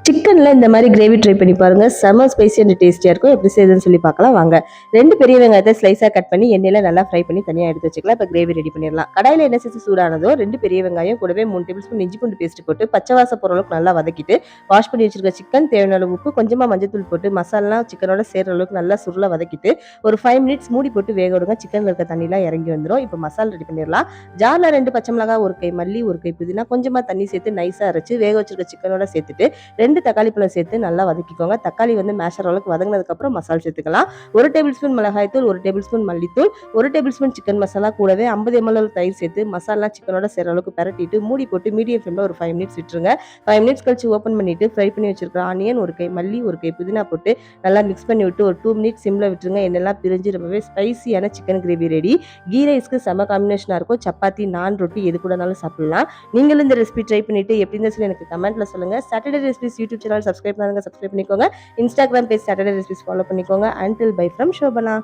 சிக்கன்ல இந்த மாதிரி கிரேவி ட்ரை பண்ணி பாருங்க. செம ஸ்பைசி அண்ட் டேஸ்டியா இருக்கும். எப்படி செய்யுதுன்னு சொல்லி பார்க்கலாம் வாங்க. 2 பெரிய வெங்காயத்தை ஸ்லைஸா கட் பண்ணி எண்ணெயில நல்லா ஃப்ரை பண்ணி தனியா எடுத்து வச்சுக்கலாம். இப்போ கிரேவி ரெடி பண்ணிடலாம். கடாயில எண்ணெய் சேர்த்து சூடானதோ 2 பெரிய வெங்காயம் கூடவே 3 டேபிள் ஸ்பூன் இஞ்சி பூண்டு பேஸ்ட் போட்டு பச்சை வாசம் போற அளவுக்கு நல்லா வதக்கிட்டு வாஷ் பண்ணி வச்சிருக்க சிக்கன், தேவையான அளவு உப்பு, கொஞ்சமா மஞ்சத்தூள் போட்டு மசாலா சிக்கனோட சேர்ற அளவுக்கு நல்லா சுருள வதக்கிட்டு ஒரு 5 மினிட்ஸ் மூடி போட்டு வேக விடுங்க. சிக்கன்ல இருக்க தண்ணிலாம் இறங்கி வந்துடும். இப்போ மசாலா ரெடி பண்ணிடலாம். ஜார்ல 2 பச்சை மிளகாய், ஒரு கை மல்லி, ஒரு கை புதினா, கொஞ்சமா தண்ணி சேர்த்து நைஸா அரைச்சு வேக வச்சிருக்க சிக்கனோட சேர்த்துட்டு 2 தக்காளி பழம் சேர்த்து நல்லா வதக்கிக்கோங்க. தக்காளி மேஷர் அளவுக்கு வதங்கினதுக்கு அப்புறம் மசாலா சேர்த்துக்கலாம். 1 டேபிள் ஸ்பூன் மிளகாய் தூள், 1 டேபிள் ஸ்பூன் மல்லித்தூள், 1 டேபிள் ஸ்பூன் சிக்கன் மசாலா கூடவே 50 ml தயிர் சேர்த்து மசாலா சிக்கனோட சேர அளவுக்கு பரட்டிட்டு மூடி போட்டு மீடியம் ஃப்ளேம்ல ஒரு 5 மினிட்ஸ் விட்டுருங்க. 5 மினிட்ஸ் கழிச்சு ஓப்பன் பண்ணிட்டு ஃப்ரை பண்ணி வச்சிருக்கிற ஆனியன், ஒரு கை மல்லி, ஒரு கை புதினா போட்டு நல்லா மிக்ஸ் பண்ணி விட்டு ஒரு 2 மினிட்ஸ் சிம்ல விட்டுருங்க. எண்ணெல்லாம் பிரிஞ்சு ரொம்பவே ஸ்பைசியான சிக்கன் கிரேவி ரெடி. கீ ரைஸ்க்கு செம காம்பினேஷனா இருக்கும். சப்பாத்தி, நான், ரொட்டி எது கூடனாலும் சாப்பிடலாம். நீங்களும் இந்த ரெசிபி ட்ரை பண்ணிட்டு எப்படி இருந்துச்சு எனக்கு கமெண்ட்ல சொல்லுங்க. Saturday recipes YouTube channel subscribe பண்ணுங்க, சப்ஸ்கிரைப் பண்ணிக்கோங்க. Instagram page Saturday recipes follow பண்ணிக்கோங்க. Until bye from Shobana.